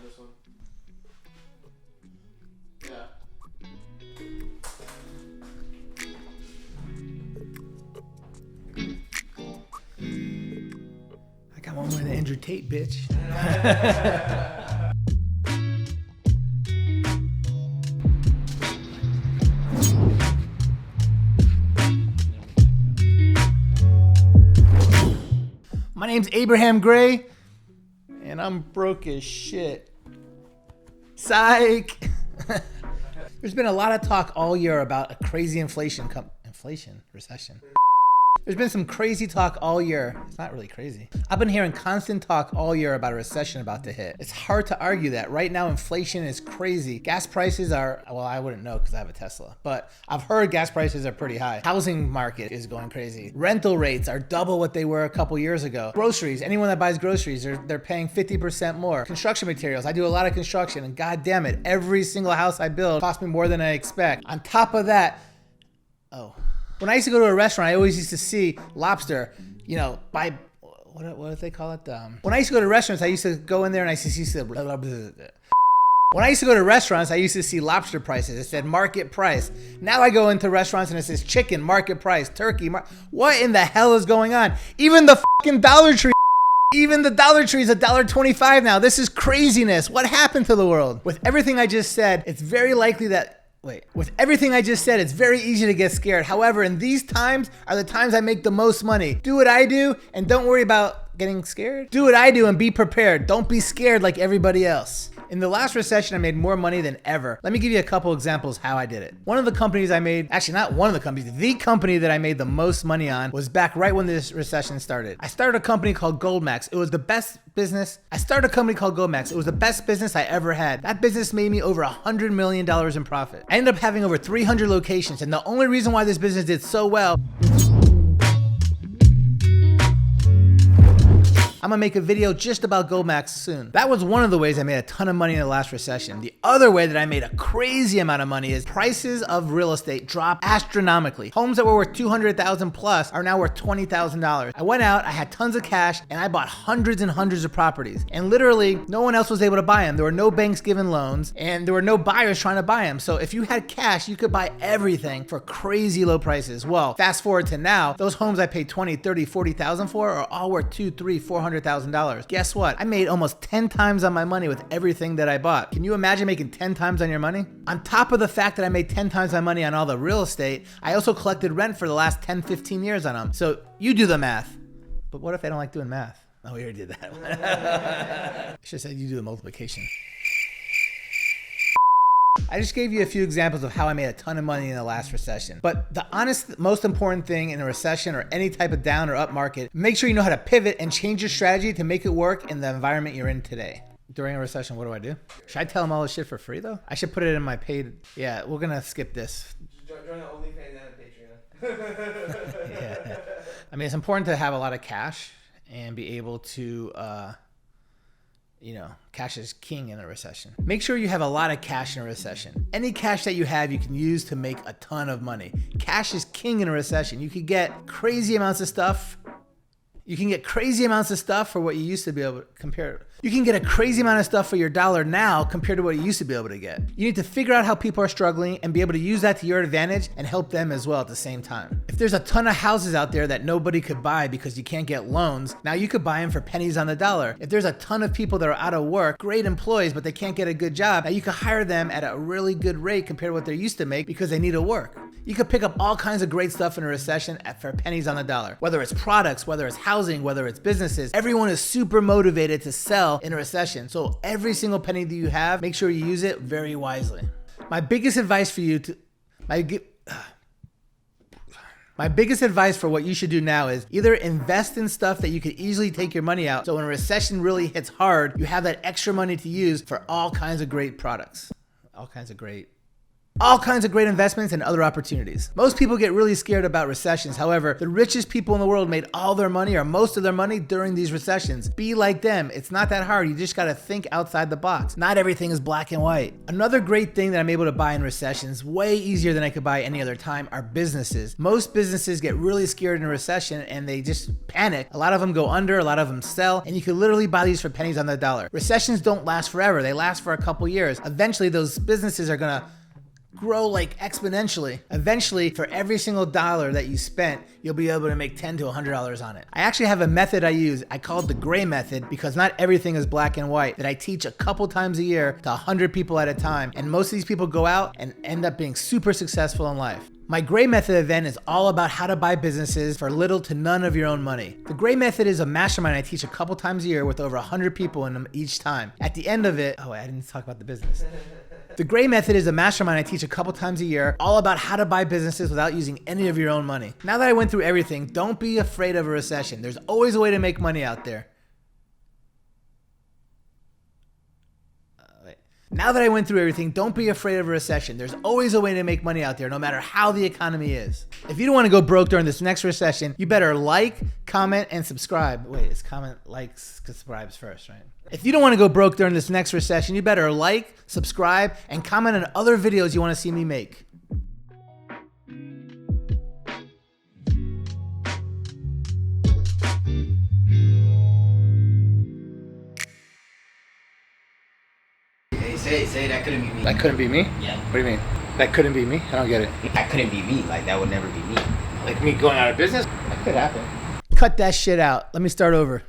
this one. Yeah. I got one more than Andrew Tate, bitch. My name's AbrahamGray, and I'm broke as shit. Psych. There's been a lot of talk all year about a crazy recession. There's been some crazy talk all year. It's not really crazy. I've been hearing constant talk all year about a recession about to hit. It's hard to argue that. Right now, inflation is crazy. Gas prices are, well, I wouldn't know because I have a Tesla, but I've heard gas prices are pretty high. Housing market is going crazy. Rental rates are double what they were a couple years ago. Groceries, anyone that buys groceries, they're paying 50% more. Construction materials, I do a lot of construction, and god damn it, every single house I build costs me more than I expect. On top of that, when I used to go to a restaurant, I always used to see lobster, by, what do they call it? When I used to go to restaurants, I used to go in there and I used to see, when I used to go to restaurants, I used to see lobster prices. It said market price. Now I go into restaurants and it says chicken, market price, turkey. What in the hell is going on? Even the fucking Dollar Tree. Even the Dollar Tree is $1.25 now. This is craziness. What happened to the world? With everything I just said, it's very likely that With everything I just said, it's very easy to get scared. However, in these times are the times I make the most money. Do what I do and don't worry about getting scared. Do what I do and be prepared. Don't be scared like everybody else. In the last recession, I made more money than ever. Let me give you a couple examples how I did it. One of the companies I made, actually not one of the companies, the company that I made the most money on was back right when this recession started. I started a company called Goldmax. It was the best business. It was the best business I ever had. That business made me over $100 million in profit. I ended up having over 300 locations, and the only reason why this business did so well, I'm gonna make a video just about Goldmax soon. That was one of the ways I made a ton of money in the last recession. The other way that I made a crazy amount of money is prices of real estate dropped astronomically. Homes that were worth $200,000 plus are now worth $20,000. I went out, I had tons of cash, and I bought hundreds and hundreds of properties. And literally, no one else was able to buy them. There were no banks giving loans, and there were no buyers trying to buy them. So if you had cash, you could buy everything for crazy low prices. Well, fast forward to now, those homes I paid $20,000, $30,000, $40,000 for are all worth $200,000, $300,000, $400,000. Guess what? I made almost 10 times on my money with everything that I bought. Can you imagine making 10 times on your money? On top of the fact that I made 10 times my money on all the real estate, I also collected rent for the last 10, 15 years on them. So you do the math. But what if I don't like doing math? Oh, we already did that. I should have said you do the multiplication. I just gave you a few examples of how I made a ton of money in the last recession. But the honest, most important thing in a recession or any type of down or up market, make sure you know how to pivot and change your strategy to make it work in the environment you're in today. During a recession, what do I do? Should I tell them all this shit for free though? I should put it in my paid. Yeah, we're gonna skip this. Join the OnlyFans and Patreon. Yeah. I mean, it's important to have a lot of cash and be able to, cash is king in a recession. Make sure you have a lot of cash in a recession. Any cash that you have, you can use to make a ton of money. Cash is king in a recession. You could get crazy amounts of stuff. You can get crazy amounts of stuff for what you used to be able to compare. You can get a crazy amount of stuff for your dollar now compared to what you used to be able to get. You need to figure out how people are struggling and be able to use that to your advantage and help them as well at the same time. If there's a ton of houses out there that nobody could buy because you can't get loans, now you could buy them for pennies on the dollar. If there's a ton of people that are out of work, great employees, but they can't get a good job, now you could hire them at a really good rate compared to what they used to make because they need to work. You could pick up all kinds of great stuff in a recession for pennies on the dollar. Whether it's products, whether it's housing, whether it's businesses, everyone is super motivated to sell in a recession. So every single penny that you have, make sure you use it very wisely. My biggest advice for what you should do now is either invest in stuff that you could easily take your money out. So when a recession really hits hard, you have that extra money to use for all kinds of great products. All kinds of great all kinds of great investments and other opportunities. Most people get really scared about recessions. However, the richest people in the world made all their money or most of their money during these recessions. Be like them. It's not that hard. You just got to think outside the box. Not everything is black and white. Another great thing that I'm able to buy in recessions, way easier than I could buy any other time, are businesses. Most businesses get really scared in a recession and they just panic. A lot of them go under, a lot of them sell, and you can literally buy these for pennies on the dollar. Recessions don't last forever. They last for a couple years. Eventually, those businesses are gonna grow like exponentially. Eventually, for every single dollar that you spent, you'll be able to make $10 to $100 on it. I actually have a method I use. I call it the gray method because not everything is black and white, that I teach a couple times a year to 100 people at a time. And most of these people go out and end up being super successful in life. My Gray Method event is all about how to buy businesses for little to none of your own money. The Gray Method is a mastermind I teach a couple times a year with over 100 people in them each time. At the end of it, oh, I didn't talk about the business. The Gray Method is a mastermind I teach a couple times a year, all about how to buy businesses without using any of your own money. Now that I went through everything, don't be afraid of a recession. There's always a way to make money out there. Now that I went through everything, don't be afraid of a recession. There's always a way to make money out there, no matter how the economy is. If you don't want to go broke during this next recession, you better like, comment, and subscribe. Wait, it's comment, likes, subscribes first, right? If you don't want to go broke during this next recession, you better like, subscribe, and comment on other videos you want to see me make. Say that couldn't be me. That couldn't be me? Yeah. What do you mean? That couldn't be me? I don't get it. That couldn't be me. Like, that would never be me. Like me going out of business? That could happen. Cut that shit out. Let me start over.